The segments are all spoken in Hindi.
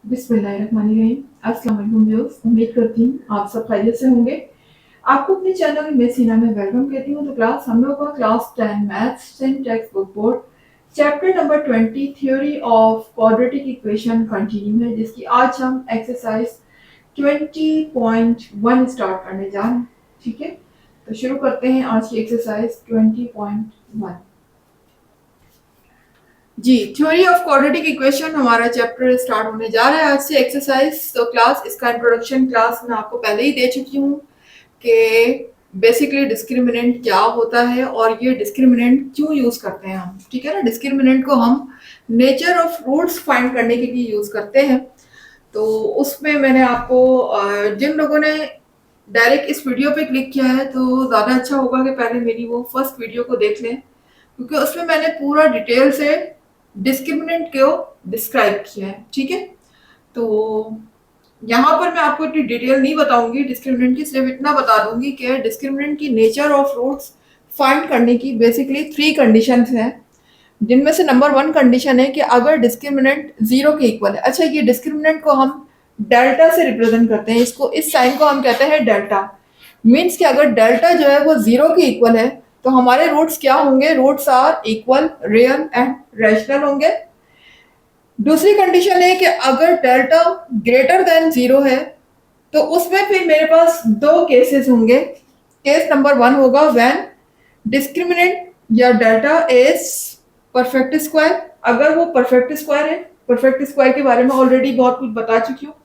बिस्मिल्लाहिर्रहमानिर्रहीम। अस्सलाम वालेकुम व्यूअर्स, उम्मीद करती हूँ आप सब खैरियत से होंगे। आपको अपने चैनल में मैं सीना में वेलकम कहती हूँ। तो क्लास हम लोग का class 10 maths 10 text book board chapter number 20 theory of quadratic equation continue है, जिसकी आज हम एक्सरसाइज 20.1 स्टार्ट करने जा रहे हैं। ठीक है, तो शुरू करते हैं आज की एक्सरसाइज 20.1। जी, थ्योरी ऑफ क्वाड्रेटिक इक्वेशन हमारा चैप्टर स्टार्ट होने जा रहा है आज से एक्सरसाइज। तो क्लास इसका इंट्रोडक्शन क्लास मैं आपको पहले ही दे चुकी हूँ कि बेसिकली डिस्क्रिमिनेंट क्या होता है और ये डिस्क्रिमिनेंट क्यों यूज करते हैं हम। ठीक है ना, डिस्क्रिमिनेंट को हम नेचर ऑफ रूट्स फाइंड करने के लिए यूज करते हैं। तो उसमें मैंने आपको जिन लोगों ने डायरेक्ट इस वीडियो पे क्लिक किया है तो ज़्यादा अच्छा होगा कि पहले मेरी वो फर्स्ट वीडियो को देख लें, क्योंकि उसमें मैंने पूरा डिटेल से डिस्क्रिमिनेंट को डिस्क्राइब किया है। ठीक है, तो यहाँ पर मैं आपको इतनी डिटेल नहीं बताऊंगी डिस्क्रिमिनेंट की, सिर्फ इतना बता दूंगी कि डिस्क्रिमिनेंट की नेचर ऑफ रूट्स फाइंड करने की बेसिकली 3 कंडीशंस हैं, जिनमें से नंबर 1 कंडीशन है कि अगर डिस्क्रिमिनेंट 0 के इक्वल है। अच्छा, ये डिस्क्रिमिनेंट को हम डेल्टा से रिप्रेजेंट करते हैं, इसको इस साइन को हम कहते हैं डेल्टा। मीन्स कि अगर डेल्टा जो है वो 0 के इक्वल है तो हमारे रूट्स क्या होंगे, roots are equal, real and rational होंगे। दूसरी कंडीशन है कि अगर डेल्टा ग्रेटर देन 0 है तो उसमें फिर मेरे पास 2 केसेस होंगे। केस नंबर 1 होगा व्हेन डिस्क्रिमिनेंट या डेल्टा इज परफेक्ट स्क्वायर। अगर वो परफेक्ट स्क्वायर है, परफेक्ट स्क्वायर के बारे में ऑलरेडी बहुत कुछ बता चुकी हूँ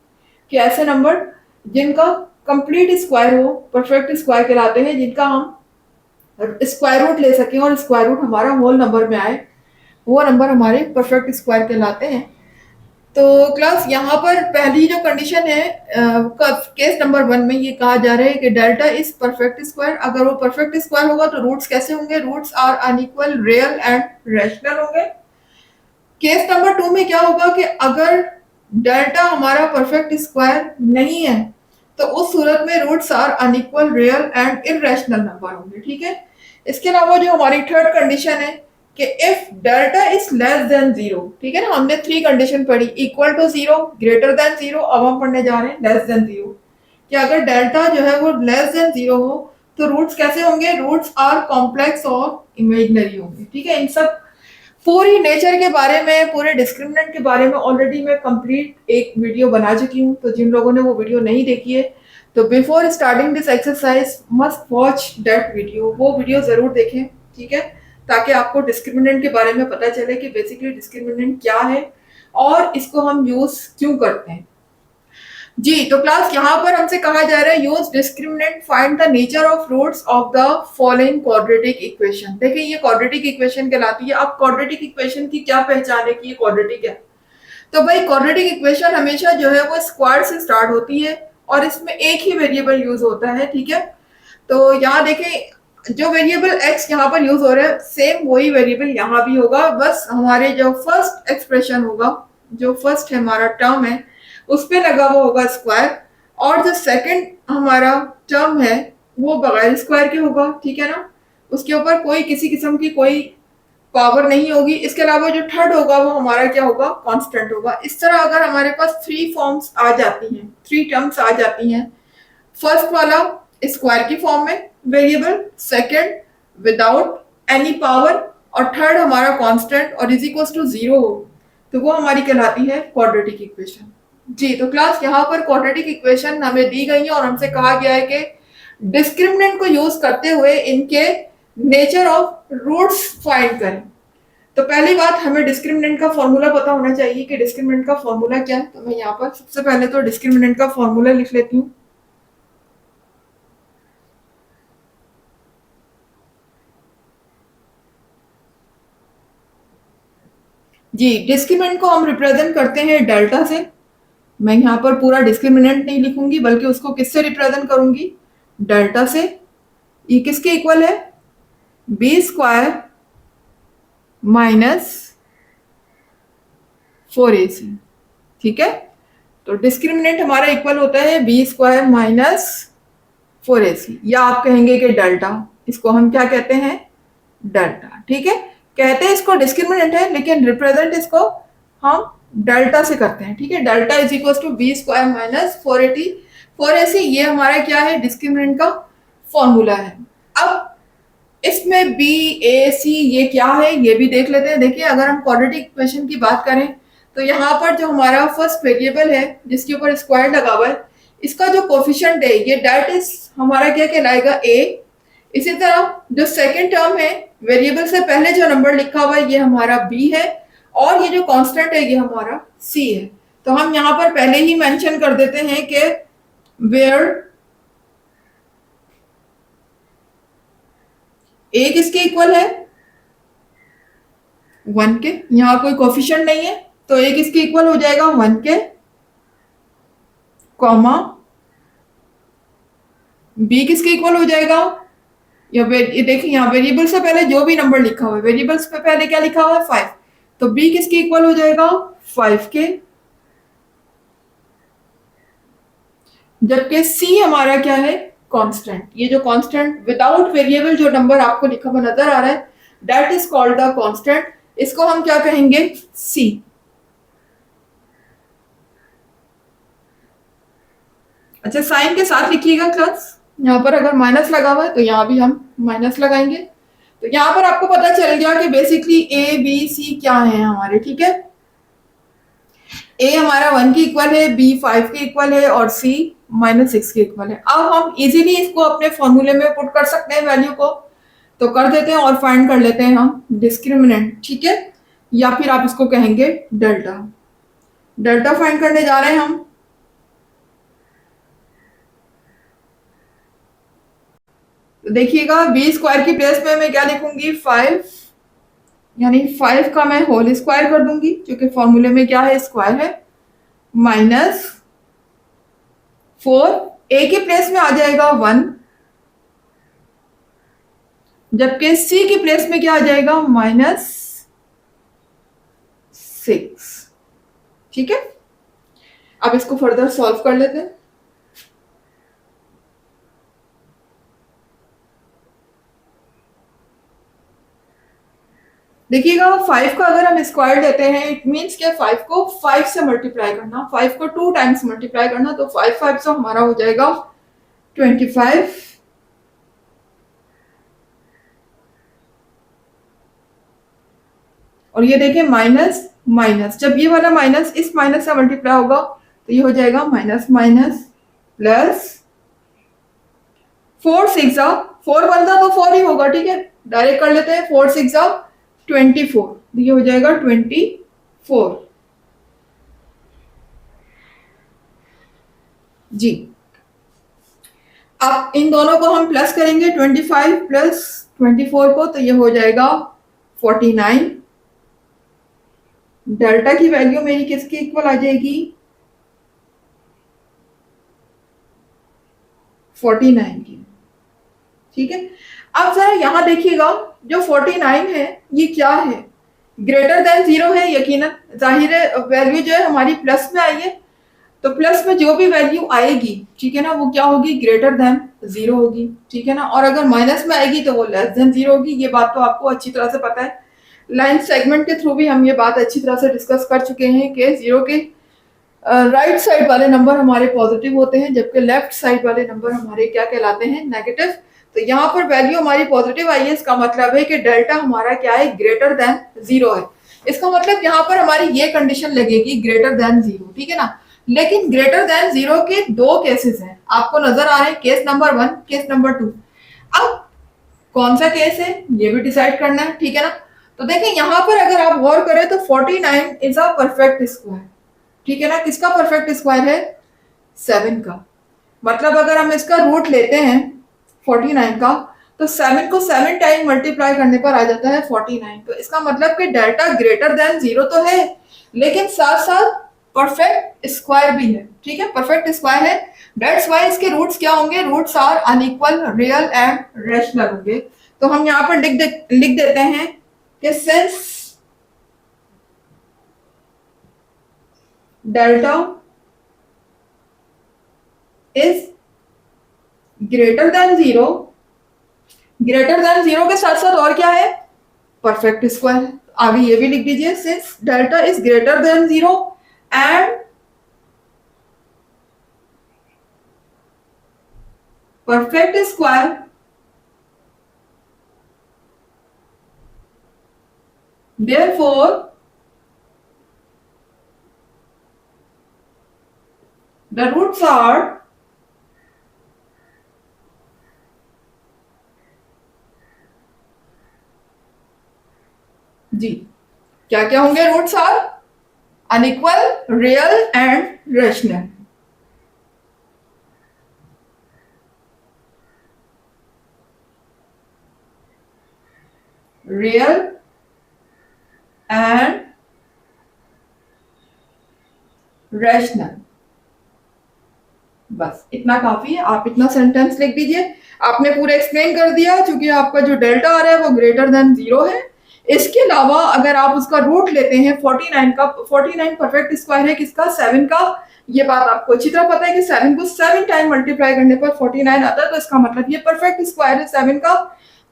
कि ऐसे नंबर जिनका कंप्लीट स्क्वायर हो परफेक्ट स्क्वायर कहलाते हैं, जिनका हम स्क्वायर रूट ले सकें और स्क्वायर रूट हमारा होल नंबर में आए, वो नंबर हमारे परफेक्ट स्क्वायर कहलाते हैं। तो क्लास यहाँ पर पहली जो कंडीशन है केस नंबर 1 में ये कहा जा रहा है कि डेल्टा इज परफेक्ट स्क्वायर। अगर वो परफेक्ट स्क्वायर होगा तो रूट्स कैसे होंगे, roots are unequal, real and rational होंगे। केस नंबर 2 में क्या होगा कि अगर डेल्टा हमारा परफेक्ट स्क्वायर नहीं है तो उस सूरत में roots are unequal, real and irrational number होंगे। ठीक है, इसके अलावा जो हमारी थर्ड कंडीशन है कि if delta is less than 0। ठीक है ना, हमने 3 कंडीशन पढ़ी, इक्वल टू 0, ग्रेटर देन 0, अब हम पढ़ने जा रहे हैं लेस देन 0। कि अगर डेल्टा जो है वो लेस देन 0 हो तो रूट्स कैसे होंगे, रूट्स आर कॉम्प्लेक्स और इमेजिनरी होंगे। ठीक है, इन सब पूरी नेचर के बारे में, पूरे डिस्क्रिमिनेंट के बारे में ऑलरेडी मैं कंप्लीट एक वीडियो बना चुकी हूँ। तो जिन लोगों ने वो वीडियो नहीं देखी है तो before starting this exercise must watch that video, वो वीडियो जरूर देखें। ठीक है, ताकि आपको डिस्क्रिमिनेंट के बारे में पता चले कि बेसिकली डिस्क्रिमिनेंट क्या है और इसको हम यूज क्यों करते हैं। जी, तो क्लास यहाँ पर हमसे कहा जा रहा है use discriminant find the nature of roots of the following quadratic equation. देखिए ये क्वाड्रेटिक इक्वेशन कहलाती है। अब क्वाड्रेटिक इक्वेशन की क्या पहचान है कि ये क्वाड्रेटिक है। तो भाई क्वाड्रेटिक इक्वेशन हमेशा जो है वो स्क्वायर से स्टार्ट होती है और इसमें एक ही वेरिएबल यूज होता है। ठीक है, तो यहाँ देखें जो वेरिएबल x यहाँ पर यूज हो रहा है सेम वही वेरिएबल यहाँ भी होगा, बस हमारे जो फर्स्ट एक्सप्रेशन होगा, जो फर्स्ट है हमारा टर्म है, उस पे लगा हुआ होगा स्क्वायर, और जो सेकंड हमारा टर्म है वो बगैर स्क्वायर के होगा। ठीक है ना, उसके ऊपर कोई किसी किस्म की कोई पावर नहीं होगी। इसके अलावा जो थर्ड होगा वो हमारा क्या होगा, कांस्टेंट होगा। इस तरह अगर हमारे पास 3 फॉर्म्स आ जाती हैं, 3 टर्म्स आ जाती हैं, फर्स्ट वाला स्क्वायर की फॉर्म में variable, second without any power, और थर्ड हमारा कांस्टेंट और इज इक्वल टू 0 हो, तो वो हमारी कहलाती है क्वाड्रेटिक इक्वेशन। जी, तो क्लास यहाँ पर क्वाड्रेटिक इक्वेशन हमें दी गई है और हमसे कहा गया है कि डिस्क्रिमिनेंट को यूज करते हुए इनके नेचर ऑफ रूट्स फाइंड करें। तो पहली बात, हमें डिस्क्रिमिनेंट का फॉर्मूला पता होना चाहिए कि डिस्क्रिमिनेंट का फॉर्मूला क्या है। तो मैं यहाँ पर सबसे पहले तो डिस्क्रिमिनेंट का फॉर्मूला लिख लेती हूँ। जी, डिस्क्रिमिनेंट को हम रिप्रेजेंट करते हैं डेल्टा से। मैं यहाँ पर पूरा डिस्क्रिमिनेंट नहीं लिखूंगी बल्कि उसको किससे रिप्रेजेंट करूंगी, डेल्टा से। ये किसके इक्वल है, बी स्क्वायर माइनस 4ac। ठीक है, तो डिस्क्रिमिनेंट हमारा इक्वल होता है बी स्क्वायर माइनस 4ac, या आप कहेंगे कि डेल्टा, इसको हम क्या कहते हैं, डेल्टा। ठीक है, कहते हैं इसको डिस्क्रिमिनेंट है लेकिन रिप्रेजेंट इसको हम डेल्टा से करते हैं, ठीक है। Delta is equal to b square minus 480 4ac, ये हमारा क्या है, डिस्क्रिमिनेंट का फॉर्मूला है। अब इसमें बी ए सी ये क्या है ये भी देख लेते हैं। देखिए अगर हम क्वाड्रेटिक इक्वेशन की बात करें तो यहाँ पर जो हमारा फर्स्ट वेरिएबल है जिसके ऊपर स्क्वायर लगा हुआ है, इसका जो कोफिशिएंट है ये डेट इज हमारा क्या कहलाएगा, ए। इसी तरह जो सेकंड टर्म है, वेरिएबल से पहले जो नंबर लिखा हुआ है ये हमारा बी है, और ये जो कांस्टेंट है ये हमारा सी है। तो हम यहाँ पर पहले ही मेंशन कर देते हैं कि वेयर ए किसके इक्वल है, 1 के। यहाँ कोई कोफिशिएंट नहीं है तो ए किसके इक्वल हो जाएगा, 1 के, कॉमा बी किसके इक्वल हो जाएगा, ये देखिए यहाँ वेरिएबल से पहले जो भी नंबर लिखा हुआ है, वेरिएबल्स पे पहले क्या लिखा हुआ है, 5, तो बी किसके इक्वल हो जाएगा, 5 के। जबकि सी हमारा क्या है, कांस्टेंट। ये जो कांस्टेंट विदाउट वेरिएबल जो नंबर आपको लिखा हुआ नजर आ रहा है, that is called the constant. इसको हम क्या कहेंगे, सी। अच्छा साइन के साथ लिखिएगा क्लास, यहाँ पर अगर माइनस लगा हुआ है तो यहाँ भी हम माइनस लगाएंगे। तो यहाँ पर आपको पता चल गया कि बेसिकली ए बी सी क्या है हमारे, ठीक है। ए हमारा 1 के इक्वल है, बी 5 के इक्वल है, और सी -6 के इक्वल है। अब हम इजीली इसको अपने फॉर्मूले में पुट कर सकते हैं वैल्यू को, तो कर देते हैं और फाइंड कर लेते हैं हम डिस्क्रिमिनेंट, ठीक है, या फिर आप इसको कहेंगे डेल्टा। डेल्टा फाइंड करने जा रहे हैं हम। तो देखिएगा बी स्क्वायर की प्लेस में मैं क्या लिखूंगी, 5, यानी 5 का मैं होल स्क्वायर कर दूंगी क्योंकि फॉर्मूले में क्या है, स्क्वायर है, -4, ए की प्लेस में आ जाएगा 1, जबकि सी की प्लेस में क्या आ जाएगा, -6, ठीक है। अब इसको फर्दर सॉल्व कर लेते हैं। देखिएगा 5 का अगर हम स्क्वायर लेते हैं, इट मीन्स क्या, 5 को 5 से मल्टीप्लाई करना, 5 को 2 टाइम्स मल्टीप्लाई करना, तो 5 5 से हमारा हो जाएगा 25, और ये देखिए माइनस माइनस, जब ये वाला माइनस इस माइनस से मल्टीप्लाई होगा तो ये हो जाएगा माइनस माइनस प्लस 4 6 4 बनता तो 4 ही होगा, ठीक है, डायरेक्ट कर लेते हैं, 4 6 24, ये हो जाएगा 24 जी। अब इन दोनों को हम प्लस करेंगे, 25 प्लस 24 को, तो ये हो जाएगा 49। डेल्टा की वैल्यू मेरी किसके इक्वल आ जाएगी, 49 की, ठीक है। अब जरा यहां देखिएगा, जो 49 है ये क्या है, ग्रेटर देन 0 है, यकीनन जाहिर है वैल्यू जो है हमारी प्लस में आई है, तो प्लस में जो भी वैल्यू आएगी, ठीक है ना, वो क्या होगी, ग्रेटर देन 0 होगी, ठीक है ना। और अगर माइनस में आएगी तो वो लेस देन 0 होगी। ये बात तो आपको अच्छी तरह से पता है, लाइन सेगमेंट के थ्रू भी हम ये बात अच्छी तरह से डिस्कस कर चुके हैं कि 0 के राइट साइड वाले नंबर हमारे पॉजिटिव होते हैं, जबकि लेफ्ट साइड वाले नंबर हमारे क्या कहलाते हैं, नेगेटिव। तो यहाँ पर वैल्यू हमारी पॉजिटिव आई है, इसका मतलब है कि डेल्टा हमारा क्या है, ग्रेटर देन 0 है। इसका मतलब यहाँ पर हमारी ये कंडीशन लगेगी ग्रेटर देन 0, ठीक है ना। लेकिन ग्रेटर देन 0 के दो केसेस हैं, आपको नजर आ रहे हैं, केस नंबर 1, केस नंबर 2। अब कौन सा केस है ये भी डिसाइड करना है, ठीक है ना। तो देखिए यहाँ पर अगर आप गौर करें तो 49 इज अ परफेक्ट स्क्वायर, ठीक है ना। किसका परफेक्ट स्क्वायर है, 7 का। मतलब अगर हम इसका रूट लेते हैं 49 का, तो 7 को 7 टाइम मल्टीप्लाई करने पर आ जाता है 49। तो इसका मतलब कि डेल्टा ग्रेटर देन 0 तो है, लेकिन साथ साथ परफेक्ट स्क्वायर भी है, ठीक है, परफेक्ट स्क्वायर है। दैट्स व्हाई इसके रूट्स क्या होंगे, roots are unequal, real and rational होंगे। तो हम यहाँ पर लिख देते हैं कि since delta is greater than 0, greater than 0 के साथ साथ और क्या है, परफेक्ट स्क्वायर। आगे ये भी लिख दीजिए, since delta is greater than 0 and perfect square therefore the roots are जी क्या क्या होंगे? Roots are unequal, real and rational. Real and rational. बस इतना काफी है, आप इतना सेंटेंस लिख दीजिए। आपने पूरा एक्सप्लेन कर दिया, क्योंकि आपका जो डेल्टा आ रहा है वो ग्रेटर देन 0 है। इसके अलावा अगर आप उसका रूट लेते हैं 49 का, 49 परफेक्ट स्क्वायर है किसका? 7 का। ये बात आपको अच्छी तरह पता है कि 7 को 7 टाइम मल्टीप्लाई करने पर 49 आता है, तो इसका मतलब ये परफेक्ट स्क्वायर है 7 का।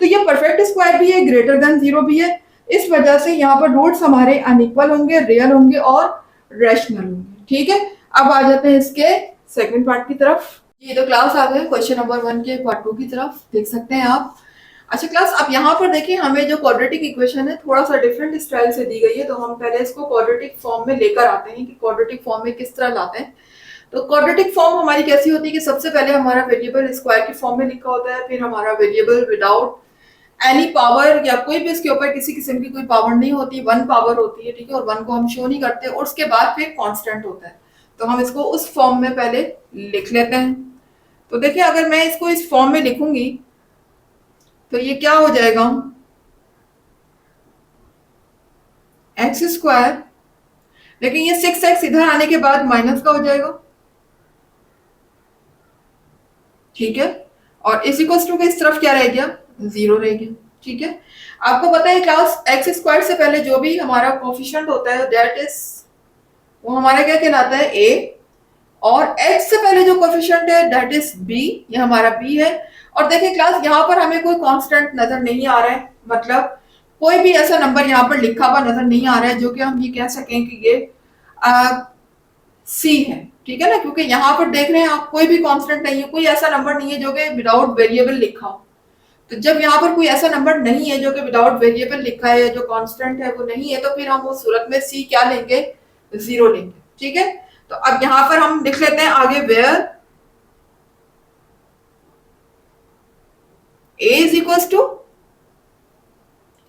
तो ये परफेक्ट स्क्वायर भी है, ग्रेटर देन 0 भी है। इस वजह से यहाँ पर रूट्स हमारे अनइक्वल होंगे, रियल होंगे और रैशनल होंगे। ठीक है, अब आ जाते हैं इसके सेकंड पार्ट की तरफ। ये तो क्लास आ गए क्वेश्चन नंबर 1 के पार्ट 2 की तरफ, देख सकते हैं आप। अच्छा क्लास, अब यहाँ पर देखिए हमें जो क्वाड्रेटिक इक्वेशन है थोड़ा सा डिफरेंट स्टाइल से दी गई है, तो हम पहले इसको क्वाड्रेटिक फॉर्म में लेकर आते हैं कि क्वाड्रेटिक फॉर्म में किस तरह लाते हैं। तो क्वाड्रेटिक फॉर्म हमारी कैसी होती है कि सबसे पहले हमारा वेरिएबल स्क्वायर की फॉर्म में लिखा होता है, फिर हमारा वेरिएबल विदाउट एनी पावर या कोई भी इसके ऊपर किसी किस्म की कोई पावर नहीं होती, 1 पावर होती है। ठीक है, और 1 को हम शो नहीं करते, और उसके बाद फिर कांस्टेंट होता है। तो हम इसको उस फॉर्म में पहले लिख लेते हैं। तो देखिए अगर मैं इसको इस फॉर्म में लिखूंगी तो ये क्या हो जाएगा? एक्स स्क्वायर, लेकिन ये 6x इधर आने के बाद माइनस का हो जाएगा। ठीक है, और इस इक्वल्स टू के इस तरफ क्या रह गया? 0 रह गया। ठीक है, आपको पता है क्लास एक्स स्क्वायर से पहले जो भी हमारा कोफिशिएंट होता है दैट इज, वो हमारा क्या कहलाता है? ए। और x से पहले जो कोफिशिएंट है दैट इज b, ये हमारा b है। और देखिए क्लास यहाँ पर हमें कोई कांस्टेंट नजर नहीं आ रहा है, मतलब कोई भी ऐसा नंबर यहाँ पर लिखा हुआ नजर नहीं आ रहा है जो कि हम ये कह सकें कि ये c है। ठीक है ना, क्योंकि यहाँ पर देख रहे हैं आप कोई भी कांस्टेंट नहीं है, कोई ऐसा नंबर नहीं है जो कि विदाउट वेरिएबल लिखा हो। तो जब यहाँ पर कोई ऐसा नंबर नहीं है जो कि विदाउट वेरिएबल लिखा है, जो कांस्टेंट है वो नहीं है, तो फिर हम उस सूरत में c क्या लेंगे? 0 लेंगे। ठीक है, तो अब यहां पर हम लिख लेते हैं आगे where a is equal to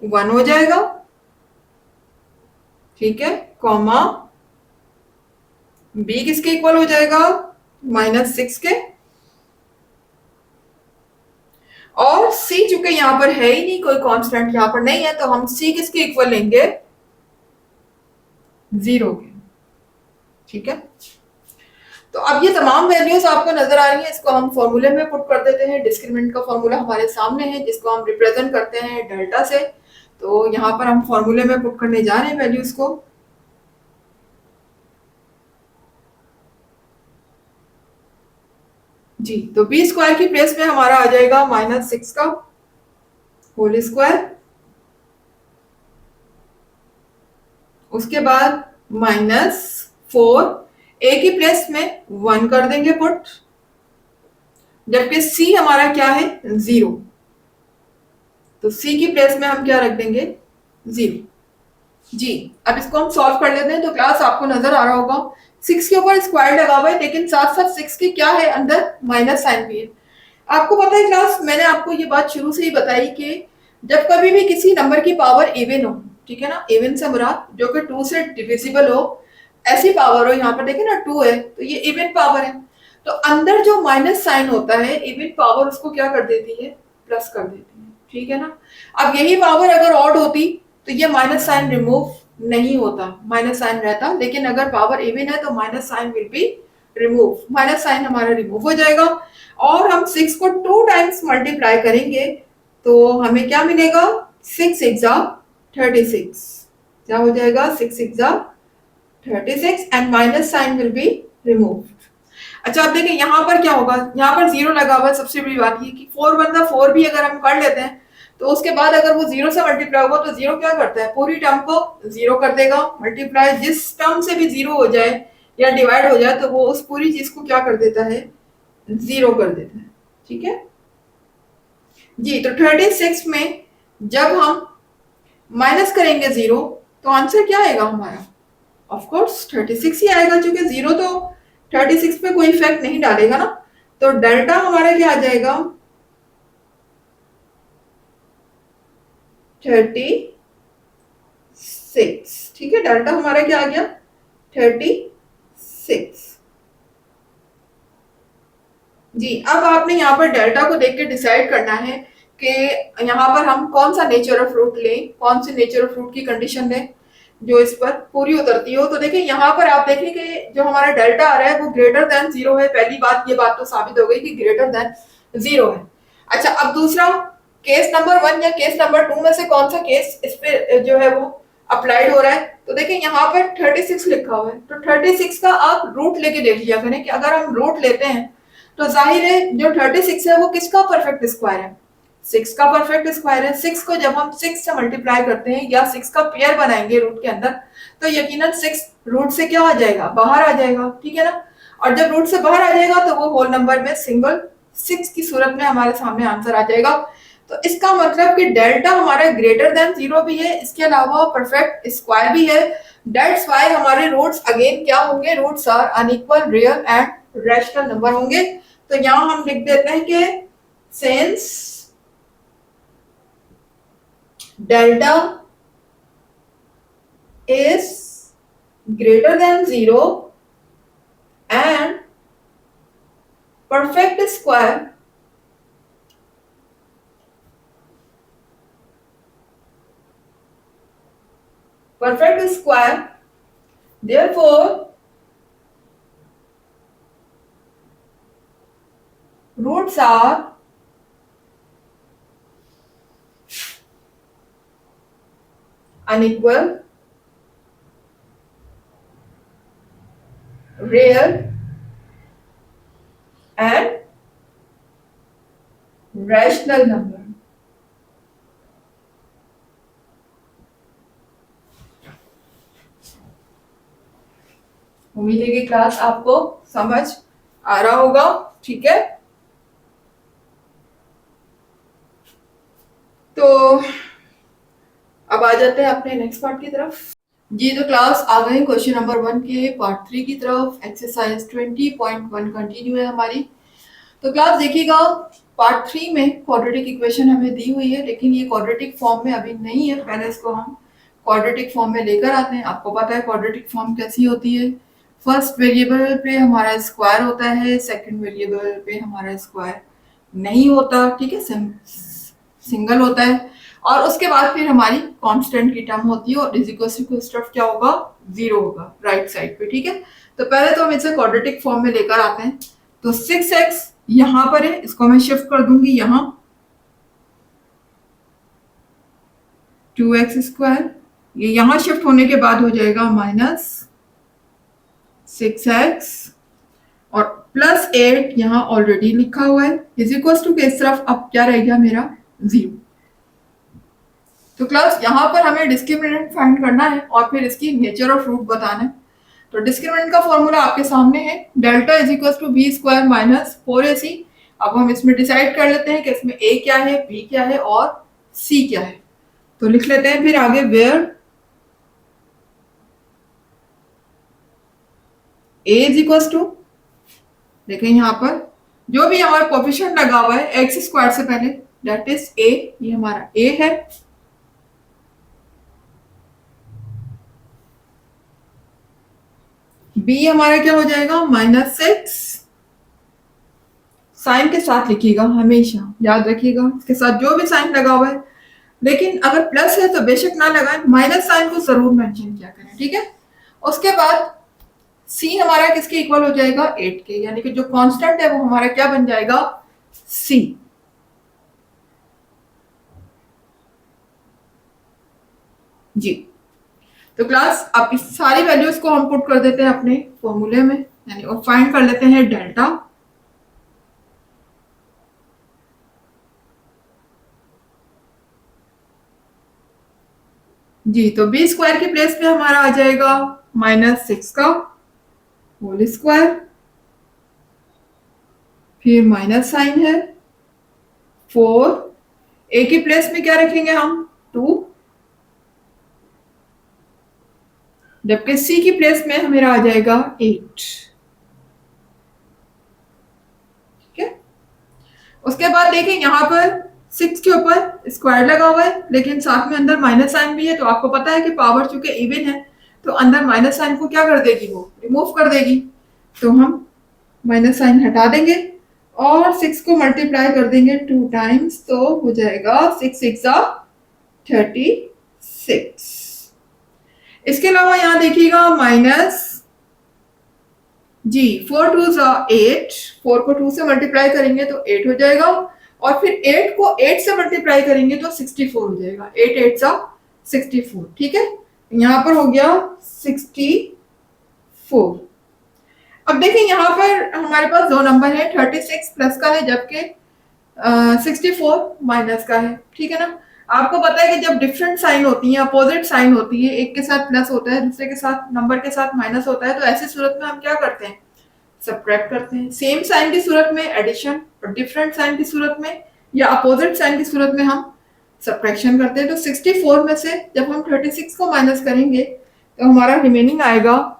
1 हो जाएगा। ठीक है, कॉमा b किसके इक्वल हो जाएगा? -6 के। और c चूंकि यहां पर है ही नहीं, कोई कांस्टेंट यहां पर नहीं है, तो हम c किसके इक्वल लेंगे? 0 के। ठीक है, तो अब ये तमाम वैल्यूज आपको नजर आ रही हैं, इसको हम फॉर्मूले में पुट कर देते हैं। डिस्क्रिमिनेंट का फॉर्मूला हमारे सामने है जिसको हम रिप्रेजेंट करते हैं डेल्टा से। तो यहाँ पर हम फॉर्मूले में पुट करने जा रहे हैं वैल्यूज को। जी, तो बी स्क्वायर की प्लेस में हमारा आ जाएगा -6 का होल स्क्वायर, उसके बाद -4, ए की प्लेस में 1 कर देंगे पुट, जबकि सी हमारा क्या है? 0। तो सी की प्लेस में हम क्या रख देंगे? 0। जी, अब इसको हम सॉल्व कर लेते हैं। तो क्लास आपको नजर आ रहा होगा 6 के ऊपर स्क्वायर लगा हुआ है, लेकिन साथ साथ 6 के क्या है? अंदर माइनस साइन भी है। आपको पता है क्लास, मैंने आपको ये बात शुरू से ही बताई कि जब कभी भी किसी नंबर की पावर इवन हो, ठीक है ना, इवन से मुराद जो कि 2 से डिविजिबल हो, ऐसी पावर हो, यहाँ पर देखें ना 2 है तो ये इवन पावर है, तो अंदर जो माइनस साइन होता है इवन पावर उसको क्या कर देती है? प्लस कर देती है। ठीक है ना, अब यही पावर अगर ऑड होती तो ये माइनस साइन रिमूव नहीं होता, माइनस साइन रहता, लेकिन अगर पावर इवन है तो minus sign will be remove, minus sign हमारा रिमूव हो जाएगा। और हम 6 को 2 टाइम्स मल्टीप्लाई करेंगे तो हमें क्या मिलेगा? 6 एग्जा 36, क्या हो जाएगा? 6 एग्जा 36 and minus sign will be removed. अच्छा अब देखिए यहाँ पर क्या होगा? यहाँ पर 0 लगा हुआ है। सबसे बड़ी बात ये कि 4 1 4 भी अगर हम कर लेते हैं तो उसके बाद अगर वो जीरो से मल्टीप्लाई होगा तो जीरो क्या करता है, पूरी टर्म को जीरो कर देगा, मल्टीप्लाई जिस टर्म से भी जीरो हो जाए या डिवाइड हो जाए तो वो उस पूरी चीज को क्या कर देता है, जीरो कर देता है। ठीक है जी। तो 36 में जब हम माइनस करेंगे जीरो तो आंसर क्या आएगा हमारा, ऑफ कोर्स 36 ही आएगा, क्योंकि जीरो तो 36 पे कोई इफेक्ट नहीं डालेगा ना। तो डेल्टा हमारा क्या आ जाएगा, 36। ठीक है, डेल्टा हमारा क्या आ गया, 36 जी। अब आपने यहाँ पर डेल्टा को देख के डिसाइड करना है कि यहाँ पर हम कौन सा नेचर ऑफ रूट लें, कौन सी नेचर ऑफ रूट की कंडीशन लें जो इस पर पूरी उतरती हो। तो देखिए यहाँ पर आप देखें कि जो हमारा डेल्टा आ रहा है वो ग्रेटर देन जीरो है। पहली बात, ये बात तो साबित हो गई कि ग्रेटर देन जीरो है। अच्छा, अब दूसरा, केस नंबर 1 या केस नंबर 2 में से कौन सा केस इस पे जो है वो अप्लाइड हो रहा है। तो देखिए यहाँ पर 36 लिखा हुआ है, तो 36 का आप रूट लेके देख लिया करें कि अगर हम रूट लेते हैं तो जाहिर है जो 36 है वो किसका परफेक्ट स्क्वायर है, 6 का परफेक्ट स्क्वायर है। 6 को जब हम 6 से मल्टीप्लाई करते हैं या 6 का पेयर बनाएंगे रूट के अंदर तो यकीनन 6 रूट से क्या आ जाएगा, बाहर आ जाएगा। ठीक है ना, और जब रूट से बाहर आ जाएगा तो वो होल नंबर में सिंगल 6 की सूरत में हमारे सामने आंसर आ जाएगा। तो इसका मतलब कि डेल्टा हमारा ग्रेटर देन जीरो भी है, इसके अलावा परफेक्ट स्क्वायर भी है। दैट्स व्हाई हमारे रूट्स अगेन क्या होंगे, roots are unequal, real and rational number होंगे। तो यहां हम लिख देते हैं कि since delta is greater than zero and perfect square therefore roots are unequal, real and rational number। उम्मीद है कि क्लास आपको समझ आ रहा होगा। ठीक है, तो अब आ जाते हैं अपने नेक्स्ट पार्ट की तरफ जी। तो क्लास आ गए क्वेश्चन नंबर 1 के पार्ट 3 की तरफ। एक्सरसाइज 20.1 कंटिन्यू है हमारी। तो क्लास देखिएगा, पार्ट 3 में क्वाड्रेटिक इक्वेशन हमें दी हुई है, लेकिन ये क्वाड्रेटिक फॉर्म में अभी नहीं है। पहले इसको हम क्वाड्रेटिक फॉर्म में लेकर आते हैं। आपको पता है क्वाड्रेटिक फॉर्म कैसी होती है, फर्स्ट वेरिएबल पे हमारा स्क्वायर होता है, सेकंड वेरिएबल पे हमारा स्क्वायर नहीं होता। ठीक है, सिंगल होता है, और उसके बाद फिर हमारी कांस्टेंट की टर्म होती है और इज इक्वल टू स्टफ क्या होगा, जीरो होगा राइट साइड पे। ठीक है, तो पहले तो हम इसे क्वाड्रेटिक फॉर्म में लेकर आते हैं। तो 6x यहां पर है, इसको मैं शिफ्ट कर दूंगी यहां, 2x स्क्वायर ये यहां शिफ्ट होने के बाद हो जाएगा माइनस 6x और प्लस 8 यहां ऑलरेडी लिखा हुआ है, इज इक्वल टू के इस तरफ अब क्या रह गया मेरा, जीरो। तो क्लास यहां पर हमें डिस्क्रिमिनेंट फाइंड करना है और फिर इसकी नेचर ऑफ रूट बताना है। तो डिस्क्रिमिनेंट का फॉर्मूला आपके सामने है, delta is equal to b square minus 4ac। अब हम इसमें डिसाइड कर लेते हैं कि इसमें a क्या है, b क्या है और c क्या है। तो लिख लेते हैं फिर आगे, where a is equal to, देखें यहाँ पर जो भी हमारा कोफिशिएंट लगा हुआ है एक्स स्क्वायर से पहले, दैट इज a, ये हमारा a है। b हमारा क्या हो जाएगा, -6, साइन के साथ लिखिएगा, हमेशा याद रखिएगा इसके साथ जो भी साइन लगा हुआ है। लेकिन अगर प्लस है तो बेशक ना लगाएं, माइनस साइन को जरूर मेंशन किया करें। ठीक है, उसके बाद c हमारा किसके इक्वल हो जाएगा, 8 के, यानी कि जो कांस्टेंट है वो हमारा क्या बन जाएगा, c। जी, तो क्लास अब इस सारी वैल्यूज को हम पुट कर देते हैं अपने फॉर्मूले में, यानी और फाइंड कर लेते हैं डेल्टा। जी, तो बी स्क्वायर की प्लेस पे हमारा आ जाएगा -6 का होल स्क्वायर, फिर माइनस साइन है 4, ए की प्लेस में क्या रखेंगे हम 2, जबकि सी की प्लेस में हमारा आ जाएगा 8। ठीक है, उसके बाद देखिए यहाँ पर 6 के ऊपर स्क्वायर लगा हुआ है, लेकिन साथ में अंदर माइनस साइन भी है, तो आपको पता है कि पावर चूंकि इवन है तो अंदर माइनस साइन को क्या कर देगी, वो रिमूव कर देगी। तो हम माइनस साइन हटा देंगे और 6 को मल्टीप्लाई कर देंगे 2 टाइम्स, तो हो जाएगा 6 6 36। इसके अलावा यहाँ देखिएगा माइनस जी 4 2 8, 4 को 2 से मल्टीप्लाई करेंगे तो 8 हो जाएगा, और फिर 8 को 8 से मल्टीप्लाई करेंगे तो 64 हो जाएगा। 8 8 64। ठीक है, यहाँ पर हो गया 64। अब देखिए यहाँ पर हमारे पास दो नंबर है, 36 प्लस का है जबकि 64 माइनस का है। ठीक है ना, आपको पता है कि जब डिफरेंट साइन होती है, अपोजिट साइन होती है, एक के साथ प्लस होता है, दूसरे के साथ नंबर के साथ माइनस होता है, तो ऐसी सूरत में हम क्या करते हैं, सब्ट्रैक्ट करते हैं। सेम साइन की सूरत में एडिशन, और डिफरेंट साइन की सूरत में या अपोजिट साइन की सूरत में हम सब्ट्रैक्शन करते हैं। तो 64 में से जब हम 36 को माइनस करेंगे तो हमारा रिमेनिंग आएगा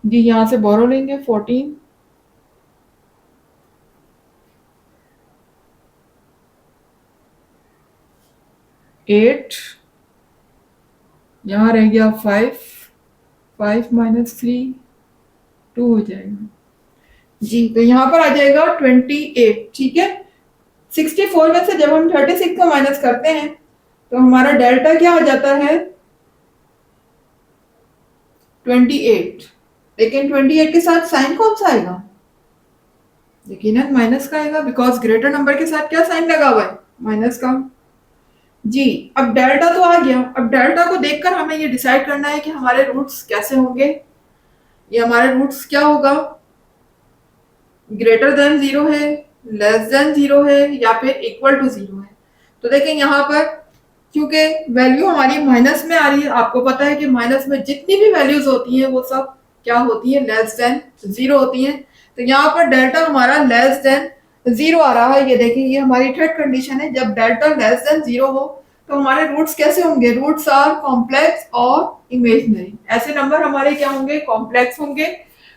जी, यहां से बोरो लेंगे 14, 8, यहां रह गया 5, 5 माइनस 3 2 हो जाएगा जी, तो यहाँ पर आ जाएगा 28। ठीक है, 64 में से जब हम 36 को माइनस करते हैं तो हमारा डेल्टा क्या आ जाता है 28, लेकिन 28 के साथ साइन कौन सा आएगा, देखिए ना माइनस का आएगा, बिकॉज ग्रेटर नंबर के साथ क्या साइन लगा हुआ है, माइनस का। जी, अब डेल्टा तो आ गया, अब डेल्टा को देखकर हमें ये डिसाइड करना है कि हमारे रूट्स कैसे होंगे। ये हमारे रूट्स क्या होगा, ग्रेटर देन 0 है, लेस देन 0 है, या फिर इक्वल टू 0 है। तो देखें यहाँ पर क्योंकि वैल्यू हमारी माइनस में आ रही है, आपको पता है कि माइनस में जितनी भी वैल्यूज होती हैं वो सब क्या होती है, लेस देन 0 होती हैं। तो यहाँ पर डेल्टा हमारा लेस देन 0 आ रहा है। ये देखिए, ये हमारी थर्ड कंडीशन है, जब डेल्टा लेस देन 0 हो तो हमारे रूट्स कैसे होंगे, रूट्स आर कॉम्प्लेक्स और इमेजनरी। ऐसे नंबर हमारे क्या होंगे, कॉम्प्लेक्स होंगे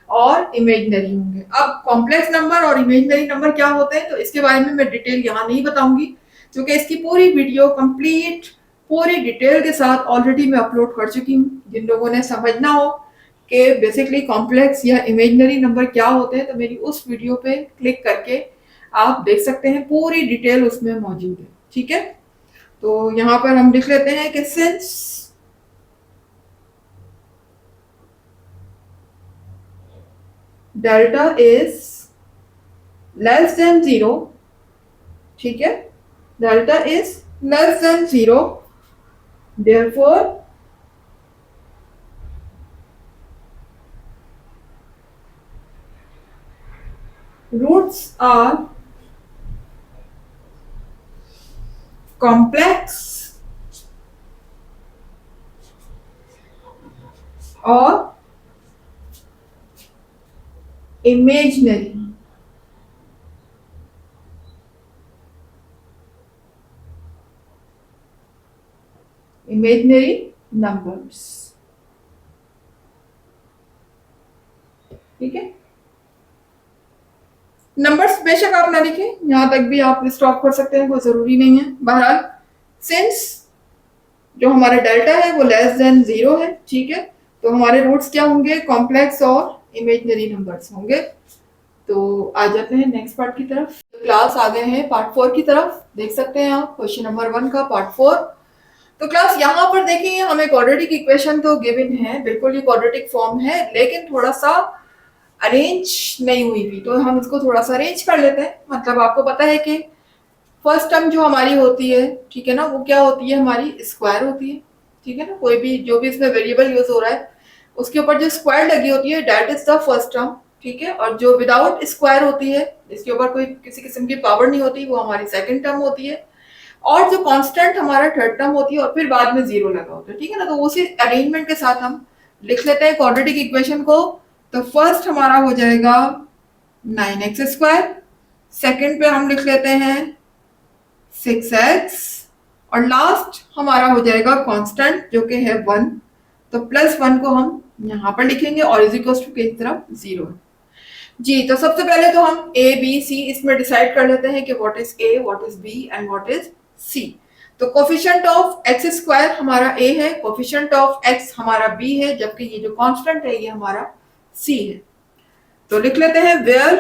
और इमेजनरी होंगे। अब कॉम्प्लेक्स नंबर और इमेजनरी नंबर क्या होते हैं तो इसके बारे में मैं डिटेल यहाँ नहीं बताऊंगी, क्योंकि इसकी पूरी वीडियो कंप्लीट पूरी डिटेल के साथ ऑलरेडी मैं अपलोड कर चुकी हूँ। जिन लोगों ने समझना हो कि बेसिकली कॉम्प्लेक्स या इमेजनरी नंबर क्या होते हैं, तो मेरी उस वीडियो पे क्लिक करके आप देख सकते हैं, पूरी डिटेल उसमें मौजूद है। ठीक है, तो यहाँ पर हम लिख लेते हैं कि since delta is less than 0, ठीक है, delta is less than 0, therefore roots are complex or imaginary। Imaginary numbers. ठीक है, नंबर्स बेशक आप ना लिखें, यहां तक भी आप स्टॉप कर सकते हैं, कोई जरूरी नहीं है। बहरहाल सिंस जो हमारा डेल्टा है वो लेस देन 0 है, ठीक है, तो हमारे रूट्स क्या होंगे, कॉम्प्लेक्स और इमेजनरी नंबर्स होंगे। तो आ जाते हैं नेक्स्ट पार्ट की तरफ। क्लास आ गए हैं पार्ट 4 की तरफ, देख सकते हैं आप क्वेश्चन नंबर 1 का पार्ट 4। तो क्लास यहाँ पर देखिए, हमें क्वाड्रेटिक इक्वेशन तो गिवन है, बिल्कुल ये क्वाड्रेटिक फॉर्म है, लेकिन थोड़ा सा अरेंज नहीं हुई थी, तो हम इसको थोड़ा सा अरेंज कर लेते हैं। मतलब आपको पता है कि फर्स्ट टर्म जो हमारी होती है, ठीक है ना, वो क्या होती है, हमारी स्क्वायर होती है। ठीक है ना, कोई भी जो भी इसमें वेरिएबल यूज हो रहा है उसके ऊपर जो स्क्वायर लगी होती है, that is the first term. ठीक है, और जो विदाउट स्क्वायर होती है, इसके ऊपर कोई किसी किस्म की पावर नहीं होती, वो हमारी सेकंड टर्म होती है, और जो कांस्टेंट हमारा थर्ड टर्म होती है, और फिर बाद में जीरो लगा होता है, ठीक है ना। तो उसी अरेंजमेंट के साथ हम लिख लेते हैं क्वाड्रेटिक इक्वेशन को। तो फर्स्ट हमारा हो जाएगा 9x², सेकंड पे हम लिख लेते हैं 6x, और लास्ट हमारा हो जाएगा कांस्टेंट जो कि है 1। तो +1 को हम यहाँ पर लिखेंगे और इज इक्वल टू की तरफ 0 जी। तो सबसे पहले तो हम ए बी सी इसमें डिसाइड कर लेते हैं कि what is a, what is b and what is c. तो कोफिशिएंट ऑफ x² हमारा a है, कोफिशिएंट ऑफ x हमारा b है, जबकि ये जो कांस्टेंट है ये हमारा c है। तो लिख लेते हैं where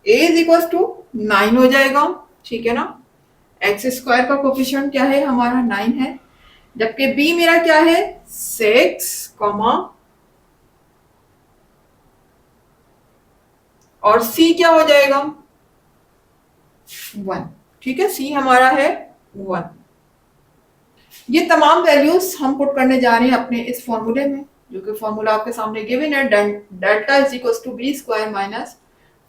a is equal to 9 हो जाएगा, ठीक है ना। x² का कोफिशिएंट क्या है, हमारा 9 है, जबकि b मेरा क्या है 6, और c क्या हो जाएगा 1, ठीक है। c हमारा है 1। ये तमाम वैल्यूज हम पुट करने जा रहे हैं अपने इस फॉर्मूले में, जो कि फॉर्मूला आपके सामने गिवन है, delta is equal to b² minus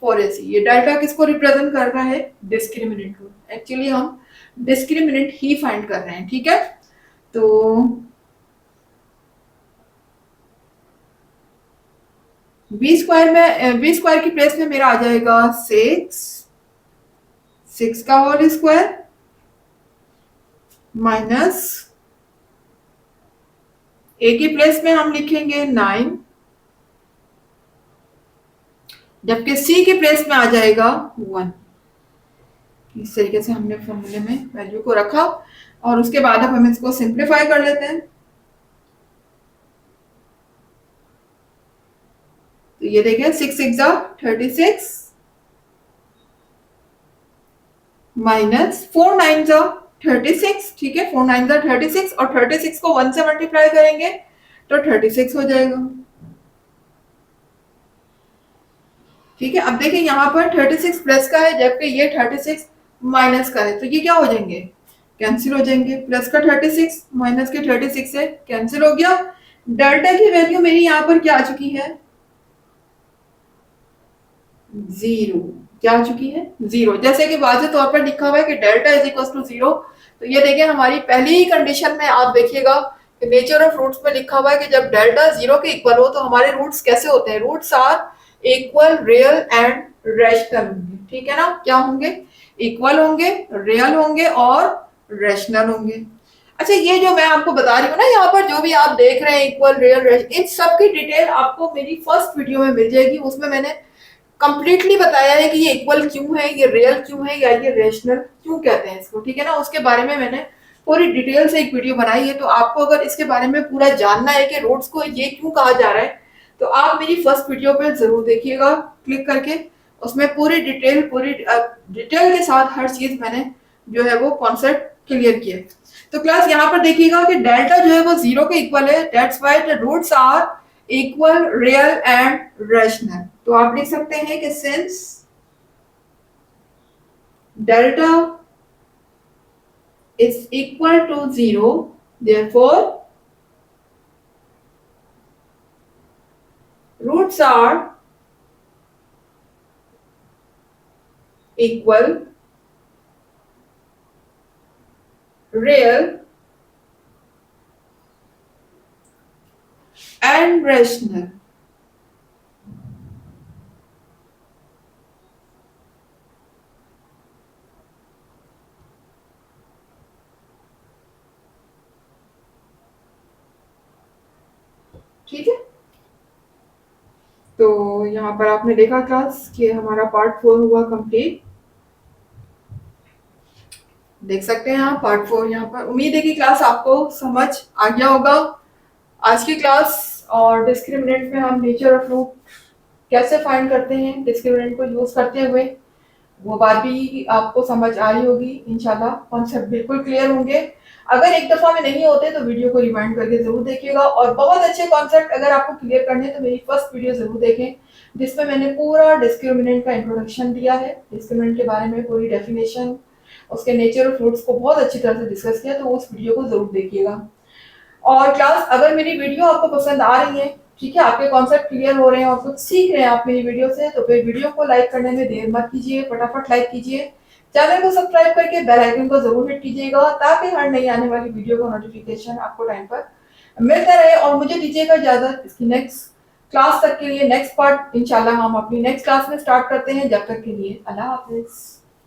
4ac। ये डेल्टा किसको रिप्रेजेंट कर रहा है, डिस्क्रिमिनेंट को। एक्चुअली हम डिस्क्रिमिनेंट ही फाइंड कर रहे हैं, ठीक है। तो b² की प्लेस में मेरा आ जाएगा 6 का होल स्क्वायर माइनस a की प्लेस में हम लिखेंगे 9, जबकि c की प्लेस में आ जाएगा 1। इस तरीके से हमने फॉर्मूले में वैल्यू को रखा, और उसके बाद अब हम इसको सिंप्लीफाई कर लेते हैं। तो ये देखें 6 6 36 माइनस 4 9 36, ठीक है। 4 9 36, और 36 को 1 से मल्टीप्लाई करेंगे तो 36 हो जाएगा, ठीक है। अब देखिए यहाँ पर 36 प्लस का है, जबकि ये 36 माइनस का है, तो ये क्या हो जाएंगे, कैंसिल हो जाएंगे। प्लस का 36 माइनस के 36 से कैंसिल हो गया। डेल्टा की वैल्यू मेरी यहाँ पर क्या आ चुकी है, 0। क्या आ चुकी है, 0। जैसे कि वाज़ेह तौर पर लिखा हुआ है कि डेल्टा इज इक्वल टू 0। तो ये देखिए हमारी पहली ही कंडीशन में आप देखिएगा कि नेचर ऑफ रूट्स में लिखा हुआ है कि जब डेल्टा 0 के इक्वल हो तो हमारे रूट्स कैसे होते हैं, roots are equal, real and rational होंगे, ठीक है ना। क्या होंगे, इक्वल होंगे, रियल होंगे और रैशनल होंगे। अच्छा, ये जो मैं आपको बता रही हूँ ना, यहाँ पर जो भी आप देख रहे हैं इक्वल, रियल, इन सब की डिटेल आपको मेरी फर्स्ट वीडियो में मिल जाएगी। उसमें मैंने कंप्लीटली बताया है कि ये इक्वल क्यों है, ये रियल क्यों है, या ये रेशनल क्यों कहते हैं इसको, ठीक है ना। उसके बारे में मैंने पूरी डिटेल से एक वीडियो बनाई है। तो आपको अगर इसके बारे में पूरा जानना है कि रूट्स को ये क्यों कहा जा रहा है, तो आप मेरी फर्स्ट वीडियो पे जरूर देखिएगा क्लिक करके। उसमें पूरी डिटेल के साथ हर चीज मैंने जो है वो कॉन्सेप्ट क्लियर किया। तो क्लास यहाँ पर देखिएगा कि डेल्टा जो है वो 0 के इक्वल है, that's why the roots are equal, real and rational. तो आप लिख सकते हैं कि since delta is equal to 0, therefore roots are equal, real and rational। ठीक है। तो यहाँ पर आपने देखा क्लास कि हमारा पार्ट 4 हुआ कंप्लीट। देख सकते हैं आप पार्ट 4 यहाँ पर। उम्मीद है कि क्लास आपको समझ आ गया होगा। आज की क्लास और डिस्क्रिमिनेंट में हम नेचर ऑफ रूट कैसे फाइंड करते हैं डिस्क्रिमिनेंट को यूज करते हुए, वो बात भी आपको समझ आ रही होगी इंशाल्लाह। कॉन्सेप्ट बिल्कुल क्लियर होंगे। अगर एक दफा में नहीं होते तो वीडियो को रिवाइंड करके जरूर देखिएगा। और बहुत अच्छे कॉन्सेप्ट अगर आपको क्लियर करने तो मेरी फर्स्ट वीडियो जरूर देखें, जिसमें मैंने पूरा डिस्क्रिमिनेंट का इंट्रोडक्शन दिया है, डिस्क्रिमिनेंट के बारे में पूरी डेफिनेशन, उसके नेचर ऑफ रूट्स को बहुत अच्छी तरह से डिस्कस किया। तो उस वीडियो को जरूर देखिएगा। और क्लास अगर मेरी वीडियो आपको पसंद आ रही है, ठीक है, आपके कॉन्सेप्ट क्लियर हो रहे हैं और कुछ सीख रहे हैं आप मेरी वीडियो से, तो फिर वीडियो को लाइक करने में देर मत कीजिए, फटाफट लाइक कीजिए। चैनल को सब्सक्राइब करके बेल आइकन को जरूर हिट कीजिएगा ताकि हर नई आने वाली वीडियो का नोटिफिकेशन आपको टाइम पर मिलता रहे। और मुझे दीजिएगा इजाजत, इसकी नेक्स्ट क्लास तक के लिए, नेक्स्ट पार्ट इंशाल्लाह हम अपनी नेक्स्ट क्लास में स्टार्ट करते हैं। जब तक के लिए अल्लाह हाफिज।